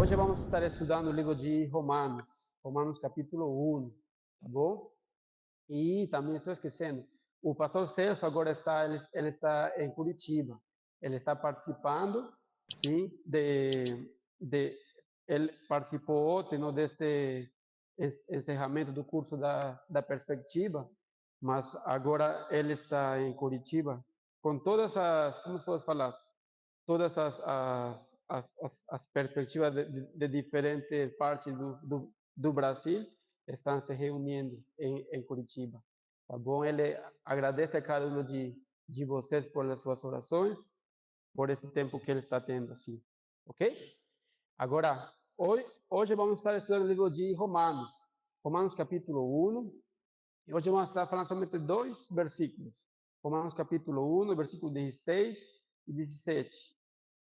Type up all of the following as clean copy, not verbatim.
Hoje vamos estar estudando o livro de Romanos, Romanos capítulo 1, tá bom? E também estou esquecendo, o pastor Celso agora ele está em Curitiba, ele está participando, sim, ele participou ontem, no, deste encerramento do curso da perspectiva, mas agora ele está em Curitiba, com todas as, como se pode falar, todas as perspectivas de diferentes partes do Brasil estão se reunindo em Curitiba. Tá bom? Ele agradece a cada um de vocês por as suas orações, por esse tempo que ele está tendo, assim. Ok? Agora, hoje vamos estar estudando o livro de Romanos, Romanos capítulo 1, e hoje vamos estar falando somente dois versículos. Romanos capítulo 1, versículo 16 e 17.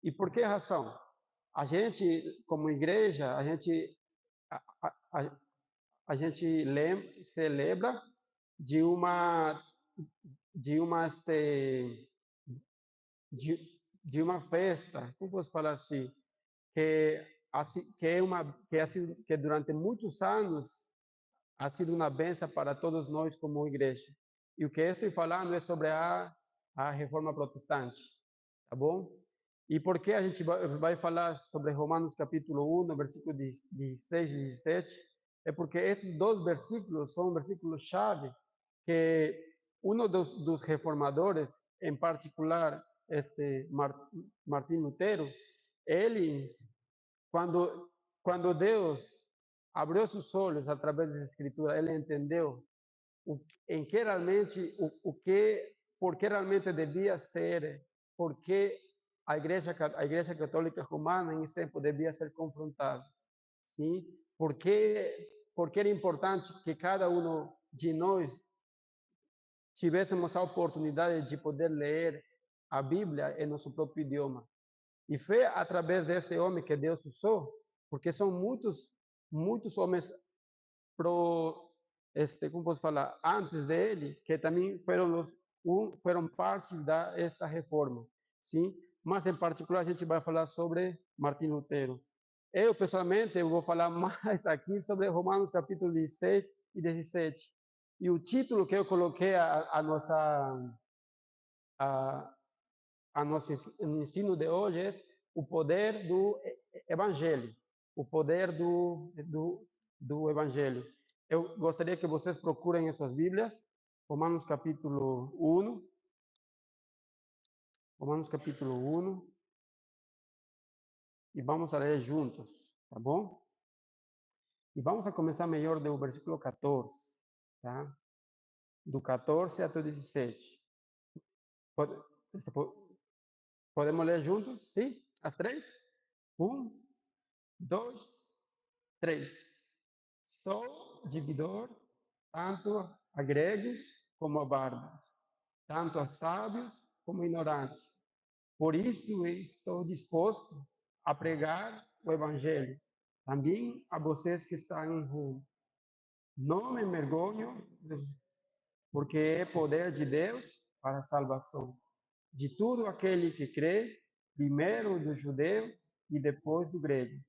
E por que razão? A gente, como igreja, a, a, a gente celebra de uma de uma de, de uma festa, como posso falar assim, que é uma que durante muitos anos ha sido uma bênção para todos nós como igreja. E o que eu estou falando é sobre a reforma protestante, tá bom? E por que a gente vai falar sobre Romanos capítulo 1, versículo 16 e 17? É porque esses dois versículos são versículos-chave que um dos reformadores, em particular Martim Lutero, ele, quando Deus abriu seus olhos através da Escritura, ele entendeu em que realmente por que realmente devia ser, por que a igreja católica romana em tempo devia ser confrontada, sim? Porque era importante que cada um de nós tivéssemos a oportunidade de poder ler a Bíblia em nosso próprio idioma. E foi através deste homem que Deus usou, porque são muitos homens como posso falar, antes dele, que também foram parte desta reforma, sim? Mas em particular a gente vai falar sobre Martim Lutero. Eu pessoalmente eu vou falar mais aqui sobre Romanos capítulo 16 e 17. E o título que eu coloquei a, a nosso ensino de hoje é o poder do Evangelho, o poder do Evangelho. Eu gostaria que vocês procurem em suas Bíblias, Romanos capítulo 1, Romanos capítulo 1, e vamos a ler juntos, tá bom? E vamos a começar melhor do versículo 14, tá? Do 14 até o 17. Podemos ler juntos? Sim? As três? 1, 2, 3. Sou devedor tanto a gregos como a bárbaros, tanto a sábios como a ignorantes. Por isso estou disposto a pregar o Evangelho também a vocês que estão em Roma. Não me envergonho, porque é poder de Deus para a salvação de todo aquele que crê, primeiro do judeu e depois do grego.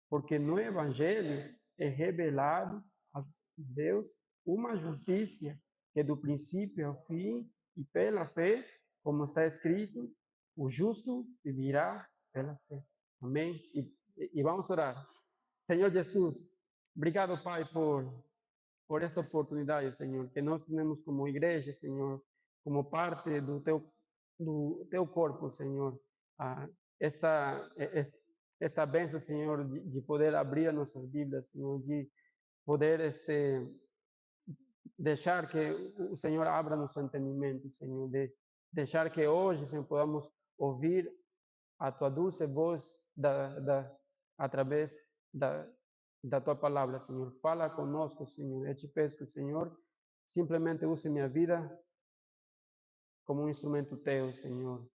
Porque no Evangelho é revelado a Deus uma justiça que do princípio ao fim e pela fé, como está escrito, o justo viverá pela fé. Amém? E vamos orar. Senhor Jesus, obrigado, Pai, por essa oportunidade, Senhor, que nós temos como igreja, Senhor, como parte do teu corpo, Senhor. Ah, esta bênção, Senhor, de poder abrir as nossas Bíblias, Senhor, de poder deixar que o Senhor abra nosso entendimento, Senhor, de deixar que hoje, Senhor, podamos ouvir a tua dulce voz através da tua palavra, Senhor. Fala conosco, Senhor. Eu te peço que o Senhor simplesmente use minha vida como um instrumento teu, Senhor.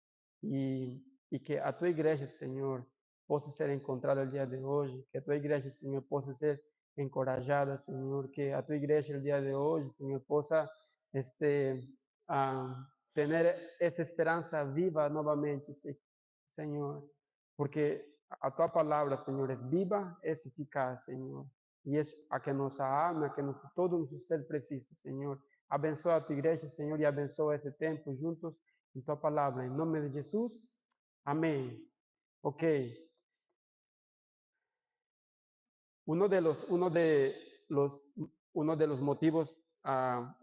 E que a tua igreja, Senhor, possa ser encontrada no dia de hoje, que a tua igreja, Senhor, possa ser encorajada, Senhor, que a tua igreja no dia de hoje, Senhor, possa ter esta esperança viva novamente, Senhor, porque a tua palavra, Senhor, é viva, é eficaz, Senhor. E é a que nossa alma, que todo nosso ser precisa, Senhor. Abençoa a tua igreja, Senhor, e abençoa esse tempo juntos em tua palavra. Em nome de Jesus, amém. Ok. Uno de los, uno de los, uno de los motivos,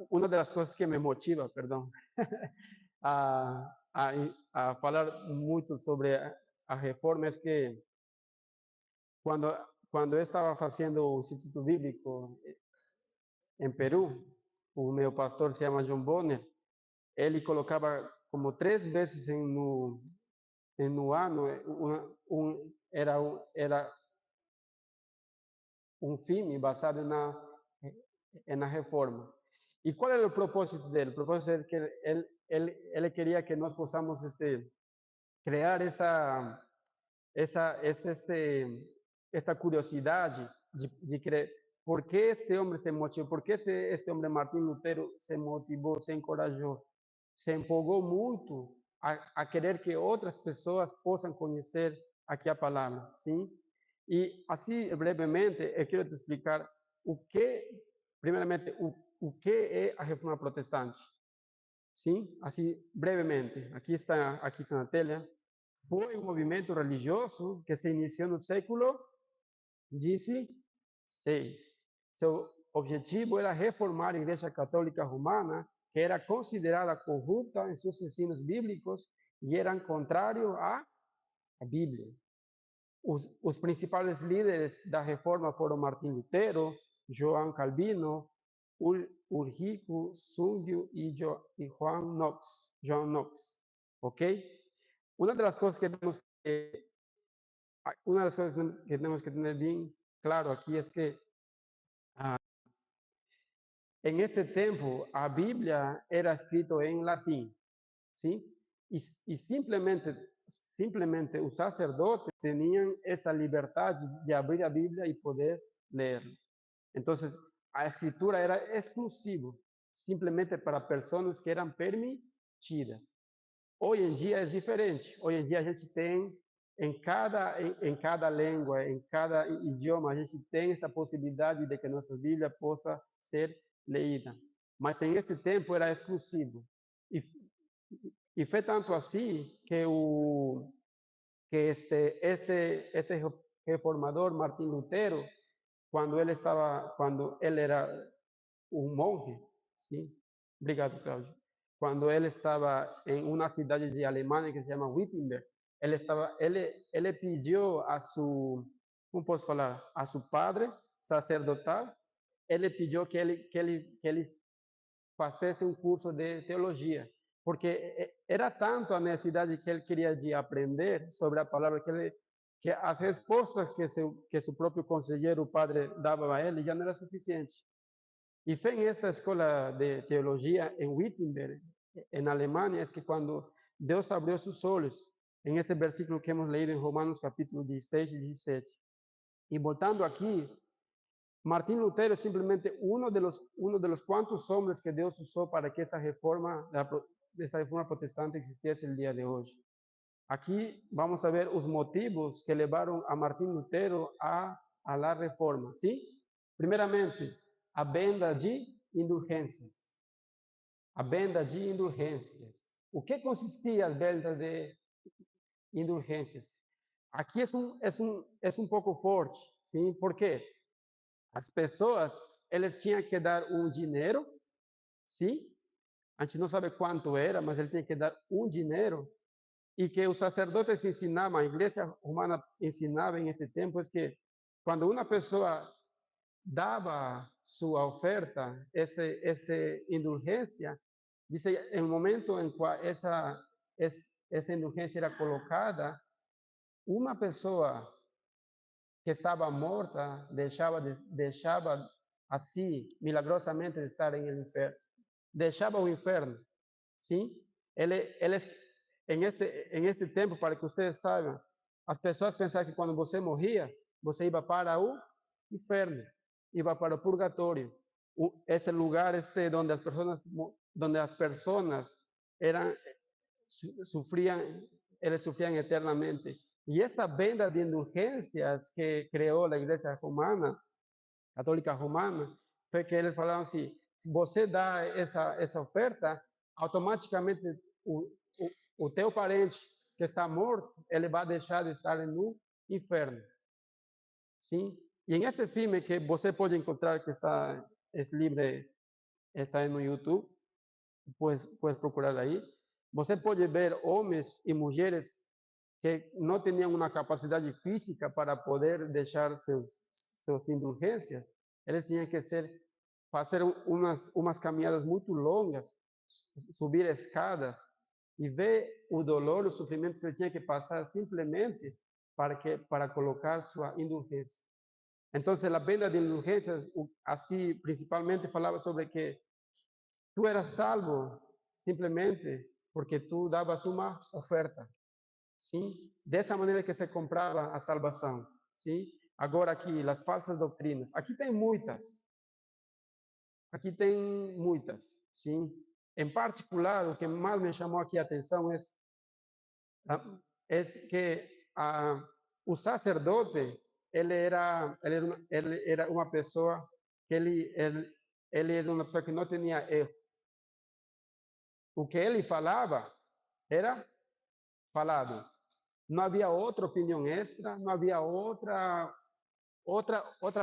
una de las cosas que me motiva, perdón, a, a, a falar muito sobre a reforma es que cuando, cuando estaba haciendo un instituto bíblico en Perú, o meu pastor se llama John Bonner, ele colocava como 3 veces en un ano, era um filme basado na reforma. E qual era o propósito dele? O propósito é que ele queria que nós possamos criar esta curiosidade de querer por que este homem se motivou, por que este homem Martim Lutero se motivou, se encorajou, se empolgou muito a querer que outras pessoas possam conhecer aqui a palavra, sim? E assim, brevemente, eu quero te explicar primeiramente, o que é a reforma protestante. Sim, assim, brevemente, aqui está na tela. Foi um movimento religioso que se iniciou no século XVI. Seu objetivo era reformar a Igreja Católica Romana, que era considerada corrupta em seus ensinos bíblicos e era contrário à Bíblia. Os principais líderes da reforma foram Martim Lutero, João Calvino, Ulrico Zwingli e João Knox. ¿Ok? Una de las cosas que tenemos que tener bien claro aquí es que en este tiempo a Biblia era escrito en latín, ¿sí? Y simplemente los sacerdotes tenían esa libertad de abrir la Biblia y poder leerla. Entonces, la escritura era exclusiva, simplemente para personas que eran permitidas. Hoy en día es diferente. Hoy en día a gente tem, en cada lengua, en cada idioma, a gente tem essa possibilidade de que nossa Bíblia possa ser leída. Mas em este tempo era exclusivo. E foi tanto assim que este reformador Martín Lutero, quando ele era un monje, ¿sí? Obrigado, Claudio. Cuando él estaba en una ciudad de Alemania que se llama Wittenberg, él pidió a su, ¿cómo puedo hablar? A su padre sacerdotal, él le pidió que él fizesse um curso de teologia, porque era tanto a necessidade que ele queria de aprender sobre a palavra que as respostas que seu próprio conselheiro, o padre, dava a ele já não era suficiente. Y fue en esta escuela de teología en Wittenberg, en Alemania, es que cuando Dios abrió sus ojos, en este versículo que hemos leído en Romanos capítulo 16 y 17. Y voltando aquí, Martín Lutero es simplemente uno de los cuantos hombres que Dios usó para que esta reforma protestante existiese el día de hoy. Aquí vamos a ver los motivos que llevaron a Martín Lutero a la reforma, ¿sí? Primeramente, a venda de indulgências. A venda de indulgências. O que consistia a venda de indulgências? Aqui é um pouco forte, sim? Por quê? As pessoas, elas tinham que dar um dinheiro, sim? A gente não sabe quanto era, mas ele tinha que dar um dinheiro e que os sacerdotes ensinavam, a igreja romana ensinava em esse tempo, é que quando uma pessoa daba su oferta, esa indulgencia, dice, en el momento en cual esa indulgencia era colocada, una persona que estaba muerta dejaba así, milagrosamente, de estar en el infierno. Dejaba o inferno, ¿sí? En este tiempo, para que ustedes saibam, as pessoas pensavam que quando você morria, você ia para o inferno, iba para el purgatorio, ese lugar donde las personas sufrían eternamente. Y esta venda de indulgencias que creó la Iglesia romana, católica romana, fue que eles falaram assim: se você dá essa oferta, automaticamente o teu parente que está morto, ele vai deixar de estar no inferno. Sim? E em este filme que você pode encontrar, que está é livre, está no YouTube, puedes procurar aí, você pode ver homens e mulheres que não tinham uma capacidade física para poder deixar suas indulgências. Eles tinham que fazer umas caminhadas muito longas, subir escadas e ver o dolor, o sofrimento que ele tinha que passar simplesmente para colocar sua indulgência. Então, a venda de indulgências, assim, principalmente falava sobre que tu eras salvo simplesmente porque tu davas uma oferta. Sim? Dessa maneira que se comprava a salvação. Sim? Agora aqui, as falsas doutrinas. Aqui tem muitas. Aqui tem muitas. Sim? Em particular, o que mais me chamou aqui a atenção é que o sacerdote, ele era uma pessoa que ele era uma pessoa que não tinha erro. O que ele falava era falado. Não havia outra opinião extra, não havia outra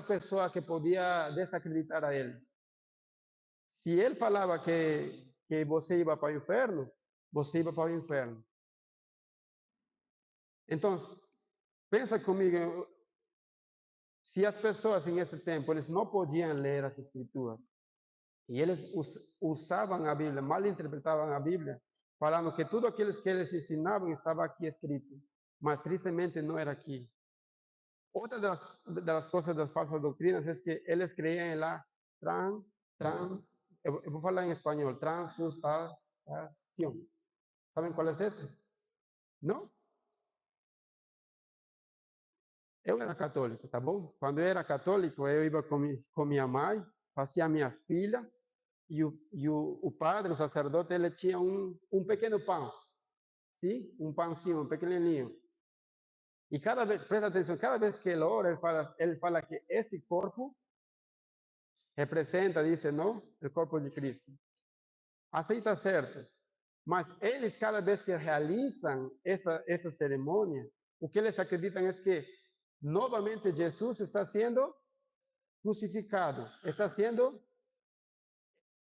pessoa que podia desacreditar a ele. Se ele falava que você ia para o inferno, você ia para o inferno. Então, pensa comigo, se as pessoas em esse tempo eles não podiam ler as escrituras e eles usavam a Bíblia, mal interpretavam a Bíblia, falando que tudo aquilo que eles ensinavam estava aqui escrito, mas tristemente não era aqui. Outra das coisas das falsas doutrinas é que eles creem lá eu vou falar em espanhol, transubstanciação. ¿Saben qual é esse? Não? Eu era católico, tá bom? Quando eu era católico, eu ia com minha mãe, fazia minha filha, o padre, o sacerdote, ele tinha um pequeno pão, sim? Um pãozinho, um pequenininho. E cada vez, presta atenção, cada vez que ele ora, ele fala que este corpo representa, diz, não? O corpo de Cristo. Assim está certo. Mas eles, cada vez que realizam essa cerimônia, o que eles acreditam é que novamente Jesus está sendo crucificado,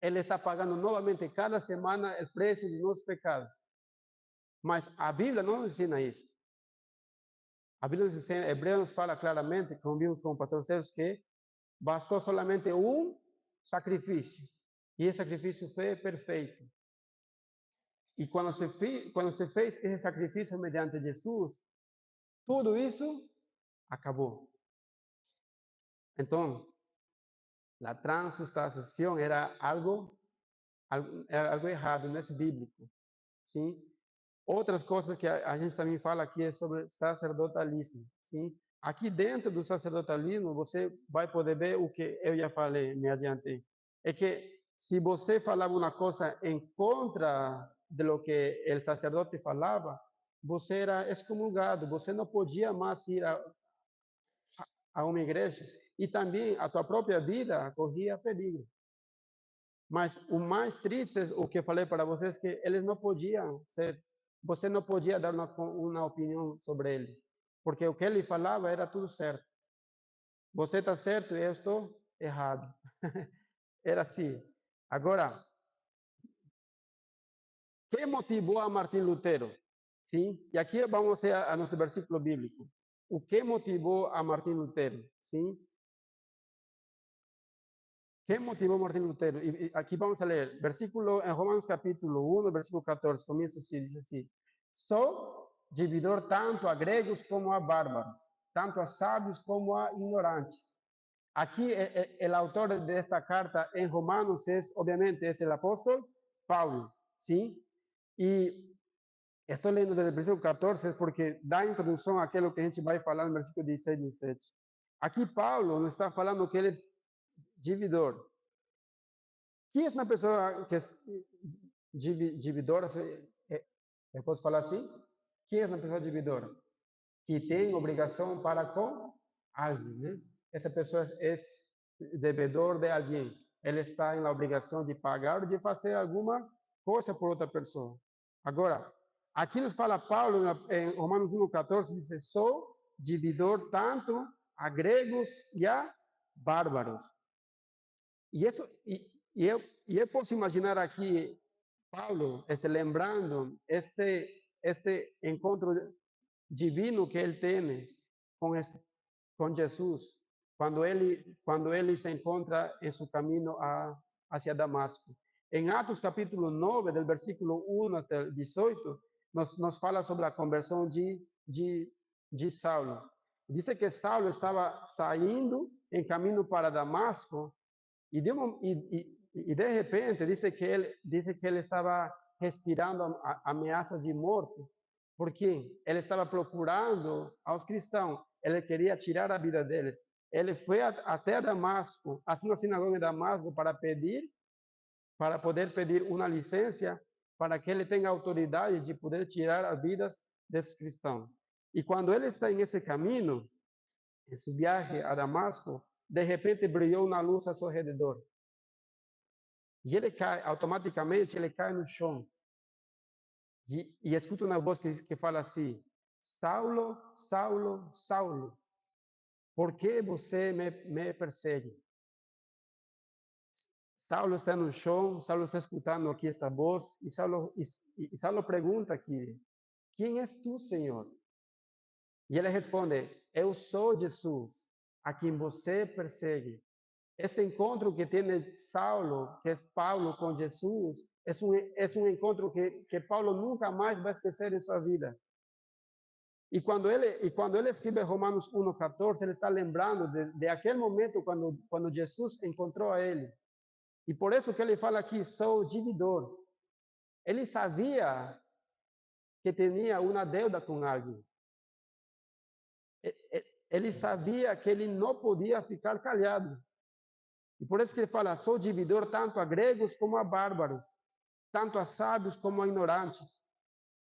ele está pagando novamente cada semana o preço de nossos pecados. Mas a Bíblia não nos ensina isso. A Bíblia nos ensina, Hebreus nos fala claramente, como vimos com o pastor César, que bastou solamente um sacrifício. E esse sacrifício foi perfeito. E quando se fez esse sacrifício mediante Jesus, tudo isso acabou. Então, a transubstanciação era algo errado, não é bíblico. Sim? Outras coisas que a gente também fala aqui é sobre sacerdotalismo. Sim? Aqui dentro do sacerdotalismo, você vai poder ver o que eu já falei, me adiantei. É que se você falava uma coisa em contra de lo que o sacerdote falava, você era excomungado, você não podia mais ir a uma igreja. E também a tua própria vida corria perigo. Mas o mais triste, o que eu falei para vocês, é que eles não podiam você não podia dar uma opinião sobre ele, porque o que ele falava era tudo certo. Você está certo e eu estou errado. Era assim. Agora, que motivou a Martim Lutero? Sim? E aqui vamos a nosso versículo bíblico. O que motivou a Martim Lutero? Sim? ¿Qué motivó Martín Lutero? Y aquí vamos a leer, versículo en Romanos capítulo 1, versículo 14, comienza así, dice así, sou dividor tanto a gregos como a bárbaros, tanto a sábios como a ignorantes. Aquí el autor de esta carta en Romanos obviamente, es el apóstol Pablo, ¿sí? Y estoy leyendo desde el versículo 14 porque da introducción a aquello que a gente vai falar no versículo 16 y 17. Aquí Paulo nos está falando que ele é dividor. Que é uma pessoa que é dividora? Eu posso falar assim? Que é uma pessoa dividora? que tem obrigação para com alguém, né? Essa pessoa é devedor de alguém. Ele está na obrigação de pagar ou de fazer alguma coisa por outra pessoa. Agora, aqui nos fala Paulo em Romanos 1,14, diz: sou devedor tanto a gregos e a bárbaros. E isso, eu posso imaginar aqui Paulo lembrando este encontro divino que ele tem com Jesus, quando ele se encontra em seu caminho hacia Damasco. Em Atos capítulo 9, del versículo 1 até 18, nos fala sobre a conversão de Saulo. Diz que Saulo estava saindo em caminho para Damasco e de repente dice que ele estava respirando ameaças de morte, porque ele estava procurando aos cristãos, ele queria tirar a vida deles. Ele foi até Damasco, assim na sinagoga de Damasco, para poder pedir uma licença para que ele tenha autoridade de poder tirar as vidas desses cristãos. E quando ele está em esse caminho, em seu viagem a Damasco, de repente brilhou uma luz a seu redor. E ele cai, automaticamente ele cai no chão. E escuta uma voz que fala assim: Saulo, Saulo, Saulo, por que você me persegue? Saulo está no chão, Saulo está escutando aqui esta voz, e Saulo pergunta aqui: quem és tu, Senhor? E ele responde: eu sou Jesus, a quem você persegue. Este encontro que tem Saulo, que é Paulo com Jesus, é um encontro que Paulo nunca mais vai esquecer em sua vida. E quando ele escreve Romanos 1,14, ele está lembrando de aquele momento quando Jesus encontrou a ele. E por isso que ele fala aqui, sou devedor. Ele sabia que tinha uma deuda com alguém. Ele sabia que ele não podia ficar calado. E por isso que ele fala, sou devedor tanto a gregos como a bárbaros, tanto a sábios como a ignorantes.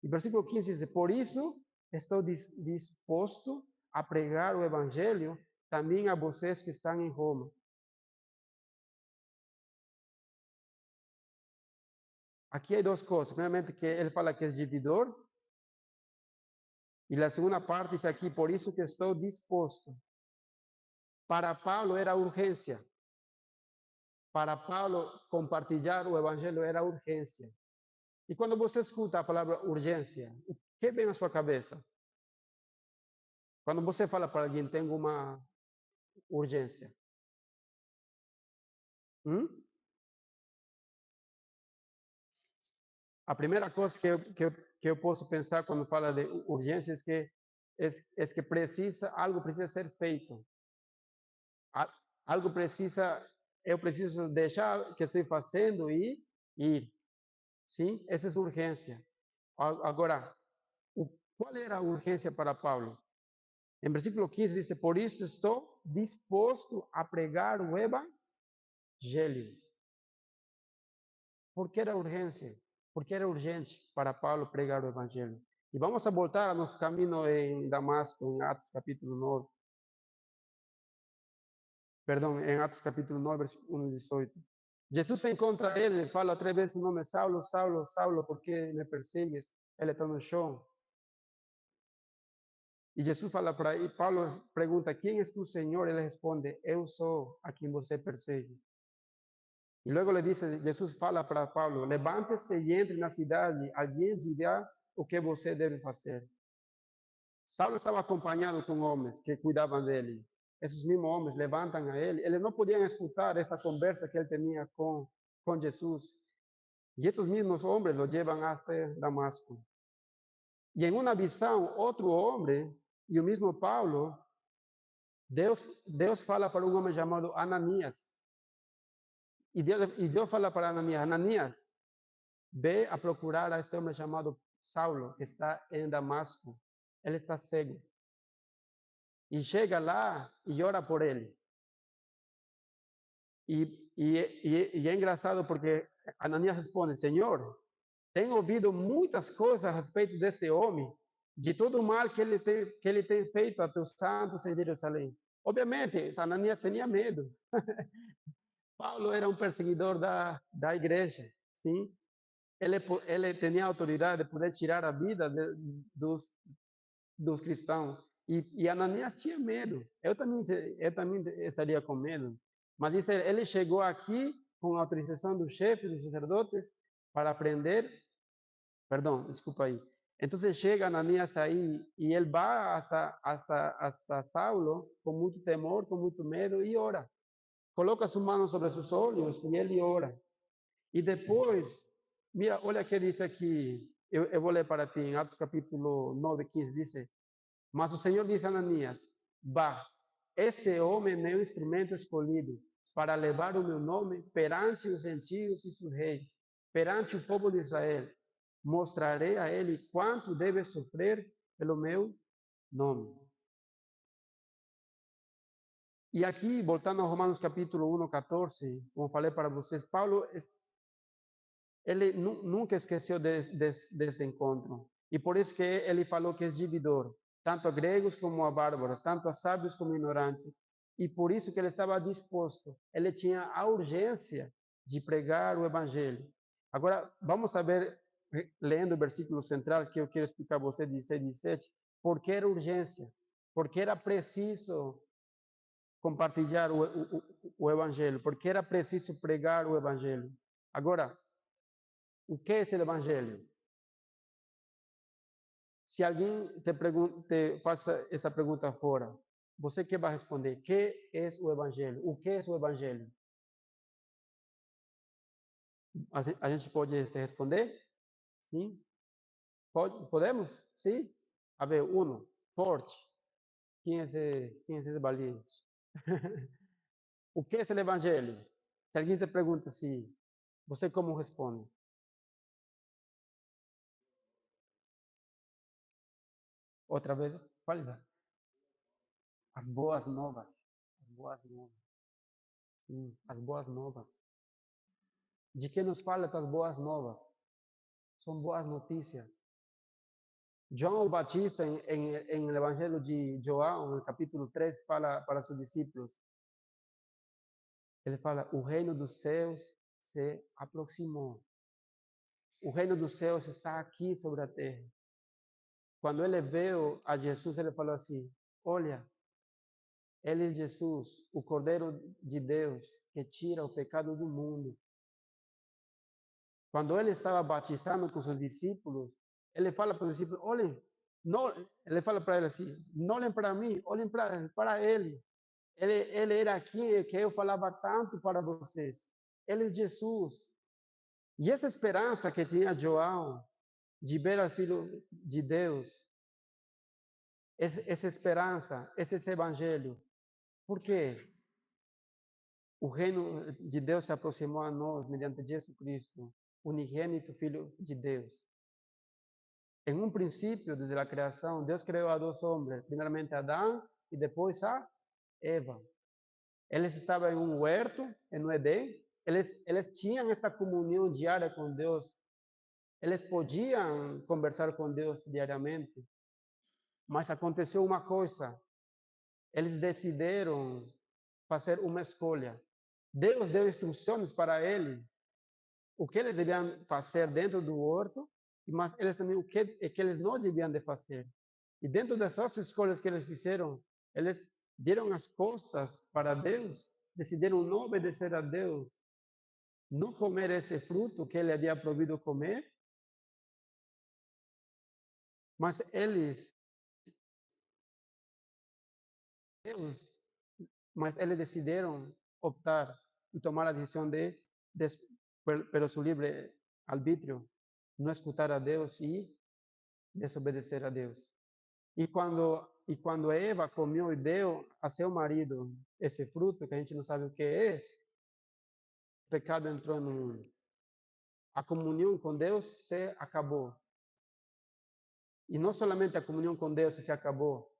E versículo 15 diz, por isso estou disposto a pregar o evangelho também a vocês que estão em Roma. Aqui há duas coisas. Primeiramente, que ele fala que é devedor. E a segunda parte diz aqui, por isso que estou disposto. Para Paulo era urgência. Para Paulo, compartilhar o evangelho era urgência. E quando você escuta a palavra urgência, o que vem na sua cabeça? Quando você fala para alguém, tem uma urgência. A primeira coisa que eu posso pensar quando fala de urgência é que algo precisa ser feito. Algo eu preciso deixar o que estou fazendo e ir. Sim, essa é urgência. Agora, qual era a urgência para Paulo? Em versículo 15 diz, por isso estou disposto a pregar o evangelho. Por que era urgência? Porque era urgente para Paulo pregar o evangelho. E vamos a voltar a nosso caminho em Damasco, em Atos capítulo 9. Perdão, em Atos capítulo 9, versículo 1 e 18. Jesus se encontra ele e fala 3 vezes o nome, Saulo, Saulo, Saulo, por que me persegues? Ele está no chão. E Jesus fala para ele, Paulo pergunta, quem és tu, Senhor? Ele responde, eu sou a quem você persegue. E logo le diz, Jesus fala para Paulo, levante-se e entre na cidade, alguém dirá o que você deve fazer. Saulo estava acompanhado com homens que cuidavam dele. Esses mesmos homens levantam a ele. Eles não podiam escutar esta conversa que ele tinha com Jesus. E estes mesmos homens lo levam até Damasco. E em uma visão, outro homem, e o mesmo Paulo, Deus fala para um homem chamado Ananias. E Deus fala para Ananias, Ananias, ve a procurar a este homem chamado Saulo, que está em Damasco. Ele está cego. E chega lá e ora por ele. E é engraçado porque Ananias responde, Senhor, tenho ouvido muitas coisas a respeito desse homem, de todo o mal que ele tem feito a teus santos em Jerusalém. Obviamente, Ananias tinha medo. Paulo era um perseguidor da igreja, sim. Ele tinha autoridade de poder tirar a vida dos cristãos. E Ananias tinha medo. Eu também estaria com medo. Mas diz ele chegou aqui com a autorização do chefe dos sacerdotes para aprender. Perdão, desculpa aí. Então chega Ananias aí e ele vai hasta Saulo com muito temor, com muito medo e ora. Coloca sua mão sobre seus olhos e ele ora. E depois, mira, olha o que diz aqui. Eu vou ler para ti, em Atos capítulo 9, 15, diz: Mas o Senhor disse a Ananias: Vá, este homem é meu instrumento escolhido para levar o meu nome perante os gentios e os reis, perante o povo de Israel. Mostrarei a ele quanto deve sofrer pelo meu nome. E aqui, voltando a Romanos capítulo 1, 14, como falei para vocês, Paulo, ele nunca esqueceu deste encontro. E por isso que ele falou que é dividor, tanto a gregos como a bárbaros, tanto a sábios como a ignorantes. E por isso que ele estava disposto, ele tinha a urgência de pregar o evangelho. Agora, vamos saber, lendo o versículo central que eu quero explicar a você, 16, 17, por que era urgência? Porque era preciso compartilhar o evangelho, porque era preciso pregar o evangelho. Agora, o que é esse evangelho? Se alguém te faça essa pergunta fora, você que vai responder? Que é o evangelho? O que é o evangelho? A gente pode responder? Sim? Podemos? Sim? A ver, forte. Quem é esse valiente? O que é o evangelho? Se alguém te pergunta assim, você como responde? Outra vez? Fale. As boas novas. As boas novas. Sim, as boas novas. De que nos fala as boas novas? São boas notícias. João Batista, em el Evangelho de João, no capítulo 3, fala para seus discípulos, ele fala, o reino dos céus se aproximou. O reino dos céus está aqui sobre a terra. Quando ele veio a Jesus, ele falou assim, olha, ele é Jesus, o Cordeiro de Deus, que tira o pecado do mundo. Quando ele estava batizando com seus discípulos, ele fala para os discípulos, olhem, não, ele fala para eles assim, não olhem para mim, olhem para ele. Ele era aqui que eu falava tanto para vocês. Ele é Jesus. E essa esperança que tinha João de ver o Filho de Deus, essa esperança, esse evangelho. Por quê? O reino de Deus se aproximou a nós mediante Jesus Cristo, unigênito Filho de Deus. Em um princípio, desde a criação, Deus criou a dois homens, primeiramente Adão e depois a Eva. Eles estavam em um huerto, em um Edém, eles tinham esta comunhão diária com Deus, eles podiam conversar com Deus diariamente, mas aconteceu uma coisa, eles decidiram fazer uma escolha. Deus deu instruções para eles, o que eles deviam fazer dentro do horto, mas eles também o que eles não deviam de fazer. E dentro dessas escolhas que eles fizeram, eles deram as costas para Deus, decidiram não obedecer a Deus, não comer esse fruto que ele havia proibido comer, mas Deus, mas eles decidiram optar e tomar a decisão de pelo seu livre arbítrio, não escutar a Deus e desobedecer a Deus. E quando Eva comeu e deu a seu marido esse fruto, que a gente não sabe o que é, o pecado entrou no mundo. A comunhão com Deus se acabou. E não somente a comunhão com Deus se acabou,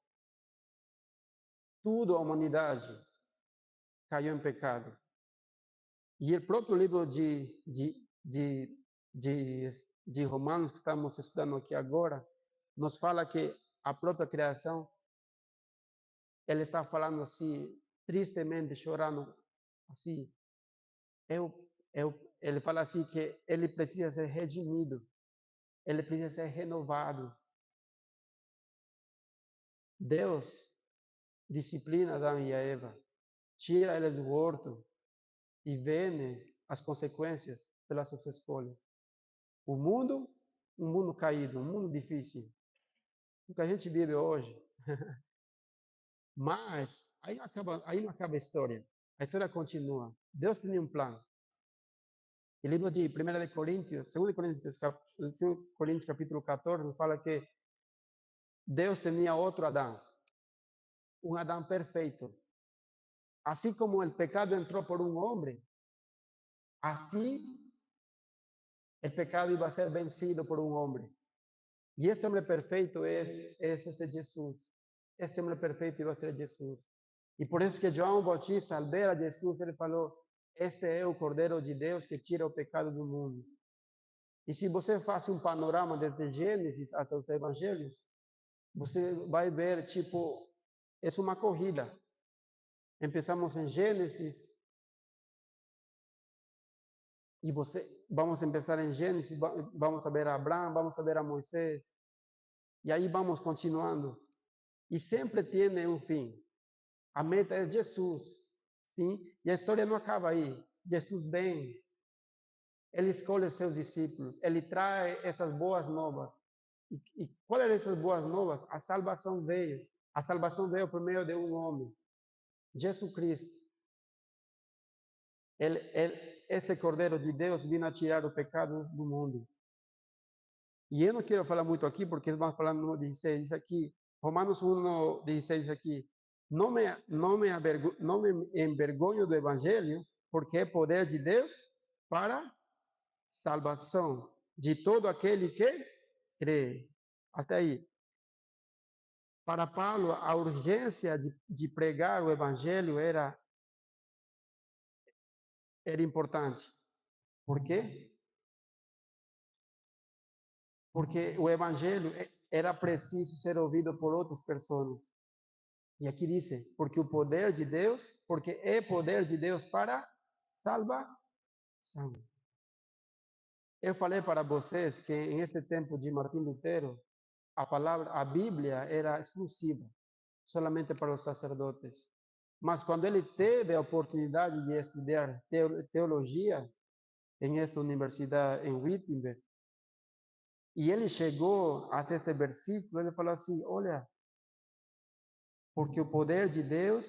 toda a humanidade caiu em pecado. E o próprio livro de Romanos, que estamos estudando aqui agora, nos fala que a própria criação, ele está falando assim, tristemente, chorando, assim, eu, ele fala assim que ele precisa ser redimido, ele precisa ser renovado. Deus disciplina Adão e a Eva, tira eles do horto e vê as consequências pelas suas escolhas. O mundo, um mundo caído, um mundo difícil, o que a gente vive hoje. Mas aí não acaba a história. A história continua. Deus tem um plano. O livro de 1 de Coríntios, 2 Coríntios, 2 Coríntios capítulo 14, fala que Deus tinha outro Adão, um Adão perfeito. Assim como o pecado entrou por um homem, assim o pecado iba a ser vencido por um homem. E este homem perfeito é este Jesus. Este homem perfeito iba a ser Jesus. E por isso que João Bautista, ao ver a Jesus, ele falou: este é o Cordeiro de Deus que tira o pecado do mundo. E se você faz um panorama desde Gênesis até os Evangelhos, você vai ver, tipo, é uma corrida. Começamos em Gênesis, e vamos começar em Gênesis, vamos a ver a Abraão, vamos a ver a Moisés, e aí vamos continuando. E sempre tem um fim. A meta é Jesus, sim? E a história não acaba aí. Jesus vem, ele escolhe seus discípulos, ele traz essas boas novas. E qual eram essas boas novas? A salvação veio. A salvação veio por meio de um homem, Jesus Cristo. Esse Cordeiro de Deus vino a tirar o pecado do mundo. E eu não quero falar muito aqui, porque vamos falar no 16, diz aqui, Romanos 1, 16, diz aqui, não me envergonho do Evangelho, porque é poder de Deus para salvação de todo aquele que crê. Até aí. Para Paulo, a urgência de pregar o Evangelho era importante. Por quê? Porque o Evangelho era preciso ser ouvido por outras pessoas. E aqui diz, porque o poder de Deus, porque é poder de Deus para salvação. Eu falei para vocês que em esse tempo de Martim Lutero, a Bíblia era exclusiva, solamente para os sacerdotes. Mas quando ele teve a oportunidade de estudar teologia em esta universidade em Wittenberg, e ele chegou a este versículo, ele falou assim: olha, porque o poder de Deus,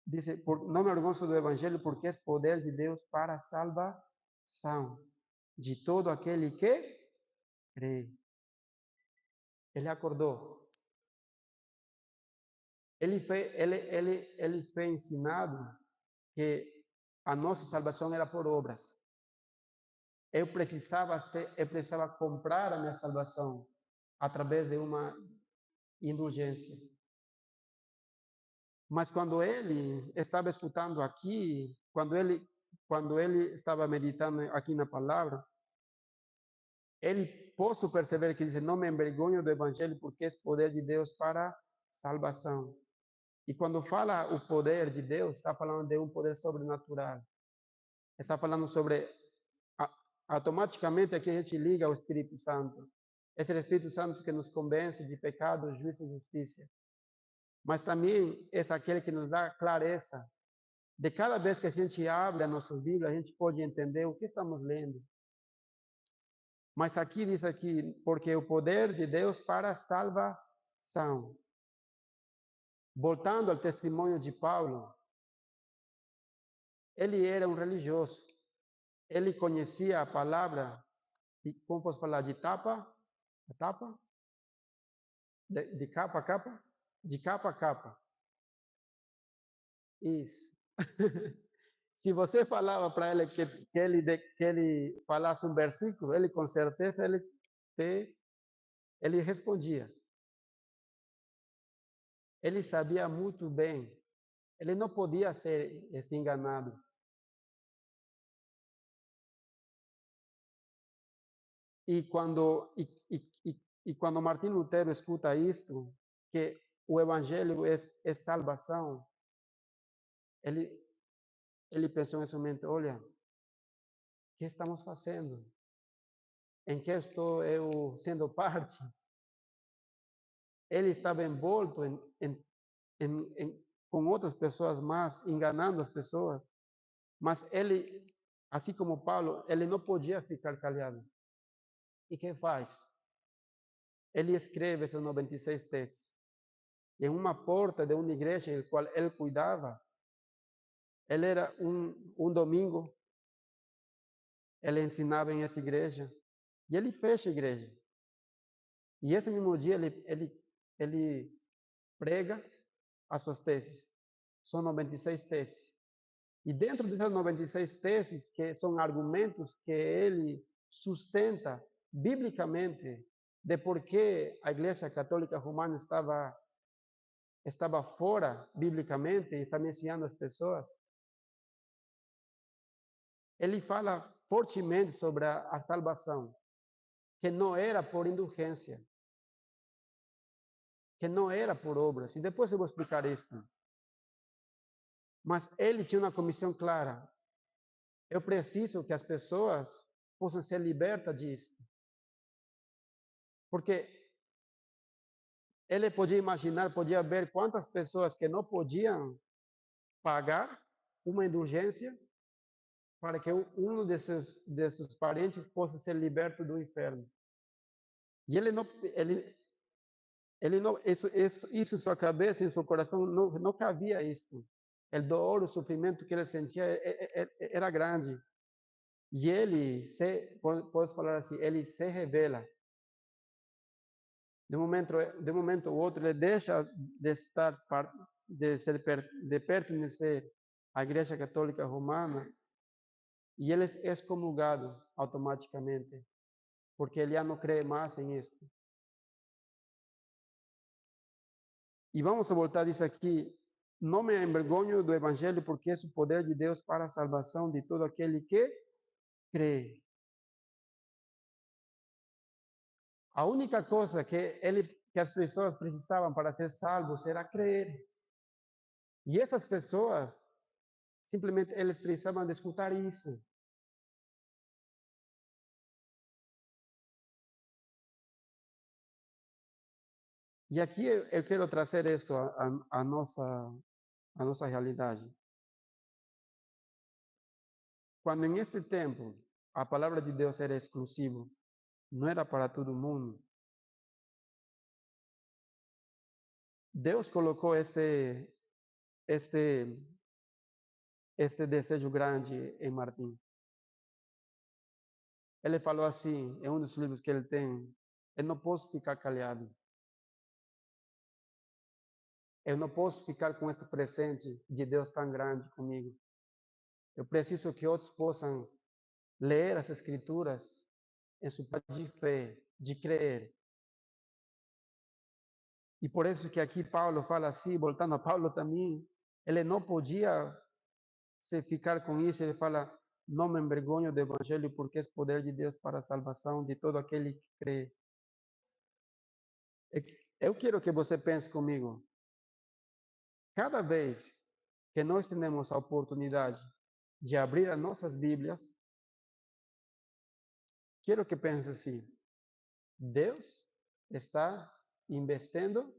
dice, não me orgulho do Evangelho, porque é poder de Deus para a salvação de todo aquele que crê. Ele acordou. Ele foi ensinado que a nossa salvação era por obras. Eu precisava comprar a minha salvação através de uma indulgência. Mas quando ele estava escutando aqui, quando ele estava meditando aqui na palavra, ele posso perceber que diz: não me envergonho do evangelho, porque é poder de Deus para salvação. E quando fala o poder de Deus, está falando de um poder sobrenatural. Está falando sobre automaticamente aqui a gente liga ao Espírito Santo. Esse é o Espírito Santo que nos convence de pecado, juízo e justiça. Mas também é aquele que nos dá clareza. De cada vez que a gente abre a nossa Bíblia, a gente pode entender o que estamos lendo. Mas aqui diz aqui, porque o poder de Deus para a salvação. Voltando ao testemunho de Paulo, ele era um religioso. Ele conhecia a palavra, como posso falar, de tapa? Tapa? De capa a capa? De capa a capa. Isso. Se você falava para ele que ele falasse um versículo, ele com certeza ele respondia. Ele sabia muito bem. Ele não podia ser enganado. quando Martim Lutero escuta isto, que o evangelho é salvação, ele, ele pensou nesse momento, olha, o que estamos fazendo? Em que estou eu sendo parte? Ele estava envolto com outras pessoas mais, enganando as pessoas, mas ele, assim como Paulo, ele não podia ficar calado. E o que faz? Ele escreve esses 96 textos. Em uma porta de uma igreja em qual ele cuidava, ele era um domingo, ele ensinava em essa igreja, e ele fecha a igreja. E esse mesmo dia ele prega as suas teses. São 96 teses. E dentro dessas 96 teses, que são argumentos que ele sustenta biblicamente de por que a Igreja Católica Romana estava fora biblicamente e está mencionando as pessoas, ele fala fortemente sobre a salvação, que não era por indulgência, que não era por obras. E depois eu vou explicar isto. Mas ele tinha uma comissão clara. Eu preciso que as pessoas possam ser libertas disso. Porque ele podia imaginar, podia ver quantas pessoas que não podiam pagar uma indulgência para que um desses parentes possa ser liberto do inferno. E ele não, isso em sua cabeça, em seu coração, não cabia isso. O dor, o sofrimento que ele sentia era grande. E ele posso falar assim, ele se revela. De um momento ao outro, ele deixa de estar, de pertencer à Igreja Católica Romana e ele é excomungado automaticamente, porque ele já não crê mais em isso. E vamos voltar isso aqui. Não me envergonho do Evangelho, porque é o poder de Deus para a salvação de todo aquele que crê. A única coisa que as pessoas precisavam para ser salvos era crer. E essas pessoas, simplesmente, eles precisavam de escutar isso. E aqui eu quero trazer isso à nossa realidade. Quando em este tempo a palavra de Deus era exclusiva, não era para todo mundo, Deus colocou este desejo grande em Martim. Ele falou assim, em um dos livros que ele tem, eu não posso ficar calado. Eu não posso ficar com esse presente de Deus tão grande comigo. Eu preciso que outros possam ler as Escrituras em sua de fé, de crer. E por isso que aqui Paulo fala assim, voltando a Paulo também, ele não podia se ficar com isso, ele fala, não me envergonho do Evangelho, porque é o poder de Deus para a salvação de todo aquele que crê. Eu quero que você pense comigo, cada vez que nós temos a oportunidade de abrir as nossas Bíblias, quero que pense assim, Deus está investindo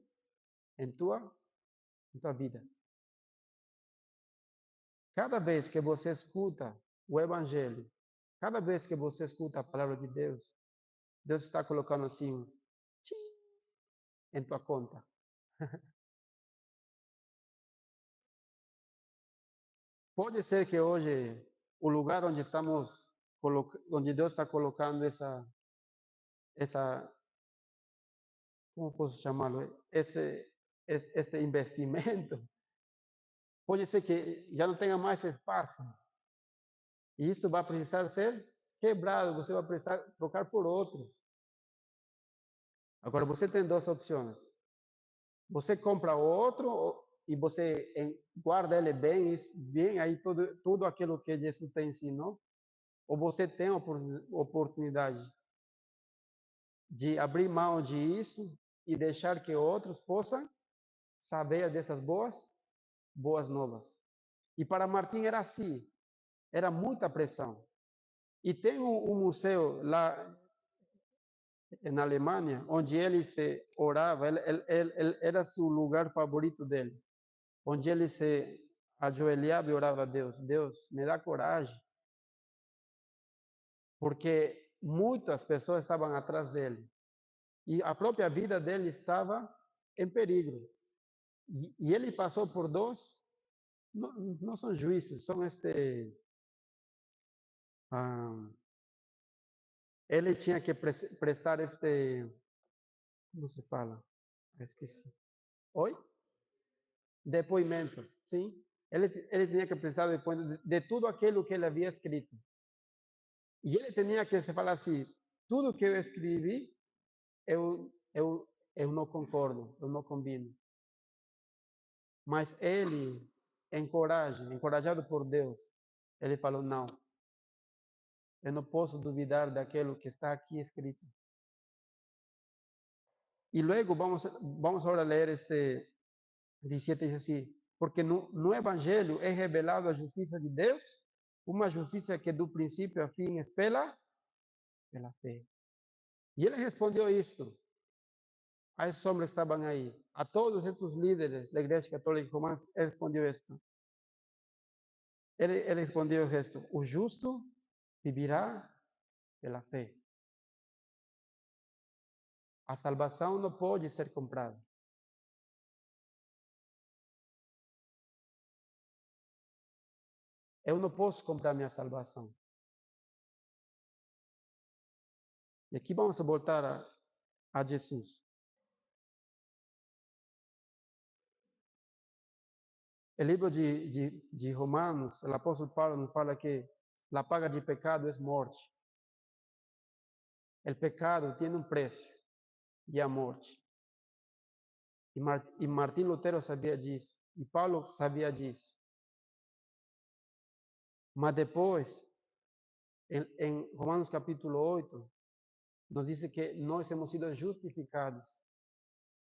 em tua vida. Cada vez que você escuta o Evangelho, cada vez que você escuta a palavra de Deus, Deus está colocando assim, em tua conta. Pode ser que hoje o lugar onde onde Deus está colocando essa, como posso chamá-lo, este investimento, pode ser que já não tenha mais espaço. E isso vai precisar ser quebrado, você vai precisar trocar por outro. Agora, você tem duas opções. Você compra outro e você guarda ele bem aí tudo aquilo que Jesus te ensinou, ou você tem a oportunidade de abrir mão disso e deixar que outros possam saber dessas boas novas. E para Martim era assim, era muita pressão. E tem um museu lá na Alemanha, onde ele se orava, era seu lugar favorito dele, onde ele se ajoelhava e orava a Deus. Deus, me dá coragem, porque muitas pessoas estavam atrás dele e a própria vida dele estava em perigo. E ele passou por dois, não são juízes, são ele tinha que prestar como se fala? Esqueci. Oi? Depoimento, sim. Ele tinha que prestar depoimento de tudo aquilo que ele havia escrito. E ele tinha que se falar assim, tudo que eu escrevi, eu não concordo, eu não combino. Mas ele, encorajado por Deus, ele falou, não, eu não posso duvidar daquilo que está aqui escrito. E logo vamos agora ler 17, diz assim, porque no Evangelho é revelado a justiça de Deus, uma justiça que do princípio a fim é pela fé. E ele respondeu isto, a esses homens que estavam aí, a todos esses líderes da Igreja Católica Romana, ele respondeu isto. Ele respondeu isto, o justo vivirá pela fé. A salvação não pode ser comprada. Eu não posso comprar minha salvação. E aqui vamos voltar a Jesus. O livro de Romanos, o apóstolo Paulo nos fala que a paga de pecado é morte. O pecado tem um preço, e a morte. E Martim Lutero sabia disso, e Paulo sabia disso. Mas depois, em Romanos capítulo 8, nos diz que nós hemos sido justificados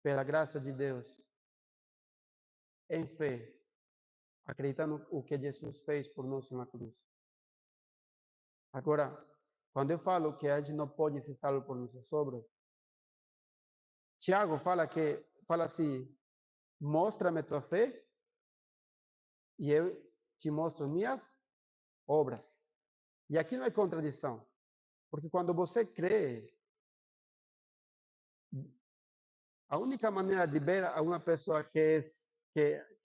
pela graça de Deus em fé, acreditando o que Jesus fez por nós na cruz. Agora, quando eu falo que a gente não pode ser salvo por nossas obras, Tiago fala assim, mostra-me tua fé e eu te mostro minhas obras. E aqui não é contradição, porque quando você crê, a única maneira de ver a uma pessoa que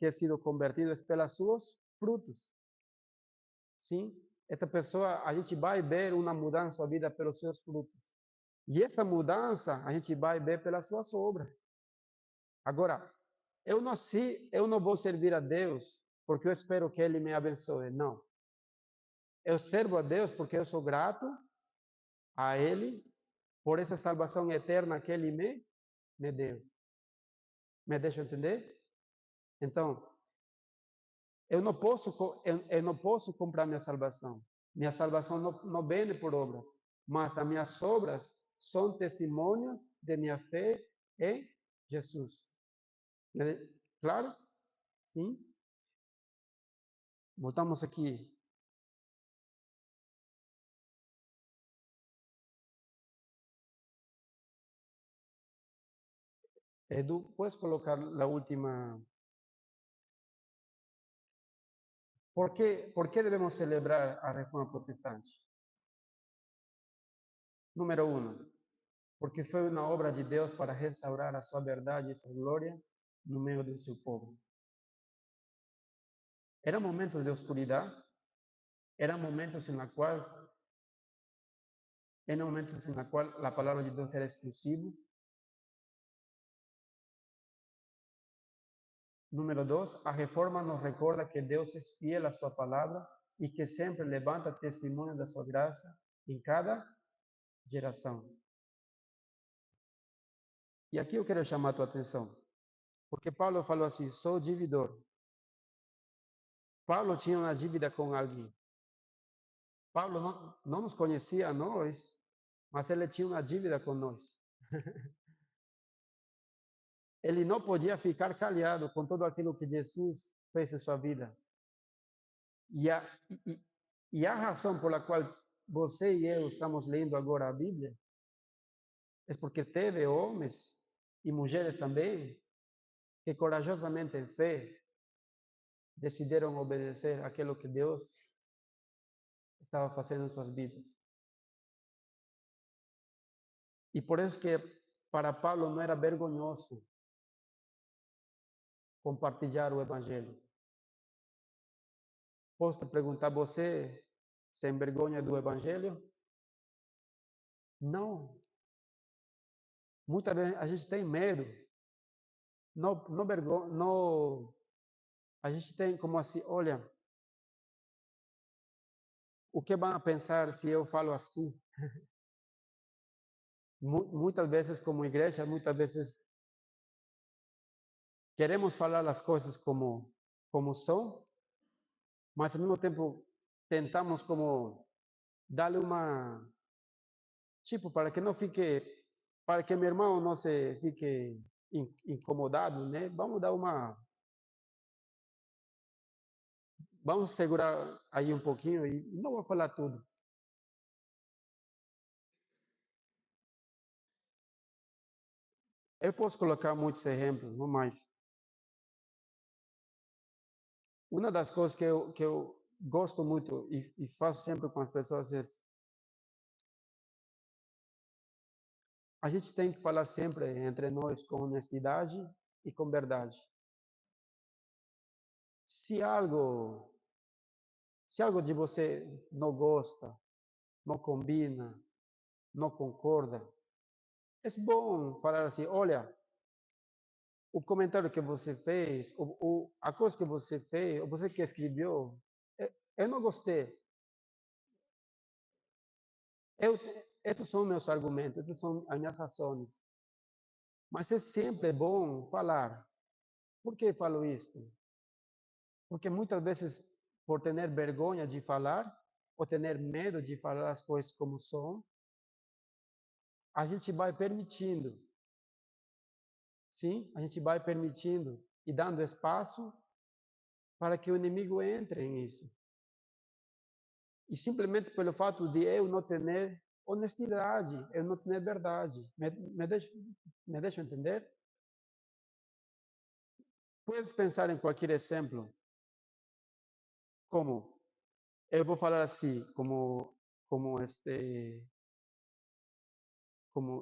é sido convertida é pelos seus frutos. Sim? Essa pessoa, a gente vai ver uma mudança na sua vida pelos seus frutos. E essa mudança a gente vai ver pelas suas obras. Agora, eu não vou servir a Deus porque eu espero que Ele me abençoe. Não. Eu servo a Deus porque eu sou grato a Ele por essa salvação eterna que Ele me deu. Me deixa entender? Então, eu não posso comprar minha salvação. Minha salvação não vem por obras, mas as minhas obras são testemunho de minha fé em Jesus. Claro? Sim? Voltamos aqui. Edu, ¿puedes colocar la última? ¿Por qué debemos celebrar a Reforma Protestante? Número 1, porque foi uma obra de Deus para restaurar a sua verdade e sua glória no meio do seu povo. Eram momentos de oscuridade, eram momentos na qual a palavra de Deus era exclusiva. Número 2, a reforma nos recorda que Deus é fiel à sua palavra e que sempre levanta testemunho da sua graça em cada geração. E aqui eu quero chamar a tua atenção, porque Paulo falou assim, sou devedor. Paulo tinha uma dívida com alguém. Paulo não nos conhecia a nós, mas ele tinha uma dívida com nós. Ele não podia ficar calhado com tudo aquilo que Jesus fez em sua vida. E a, e, e a razão pela qual você e eu estamos lendo agora a Bíblia é porque teve homens e mulheres também que corajosamente em fé decidiram obedecer aquilo que Deus estava fazendo em suas vidas. E por isso que para Paulo não era vergonhoso compartilhar o Evangelho. Posso te perguntar, você se envergonha do Evangelho? Não. Muitas vezes a gente tem medo. Não, não, não, a gente tem como assim, olha, o que vão pensar se eu falo assim? Muitas vezes como igreja, muitas vezes queremos falar as coisas como são, mas ao mesmo tempo tentamos como darle uma, tipo, para que não fique, para que meu irmão não se fique incomodado, né? Vamos segurar aí um pouquinho e não vou falar tudo. Eu posso colocar muitos exemplos, não mais. Uma das coisas que eu gosto muito e faço sempre com as pessoas é a gente tem que falar sempre entre nós com honestidade e com verdade. Se algo, se algo de você não gosta, não combina, não concorda, é bom falar assim, olha, o comentário que você fez, a coisa que você fez, ou você que escreveu, eu não gostei. Eu, esses são meus argumentos, essas são as minhas razões. Mas é sempre bom falar. Por que falo isso? Porque muitas vezes, por ter vergonha de falar, ou ter medo de falar as coisas como são, a gente vai permitindo, sim? A gente vai permitindo e dando espaço para que o inimigo entre nisso. E simplesmente pelo fato de eu não ter honestidade, eu não ter verdade. Me deixa entender? Puedes pensar em qualquer exemplo, como eu vou falar assim, como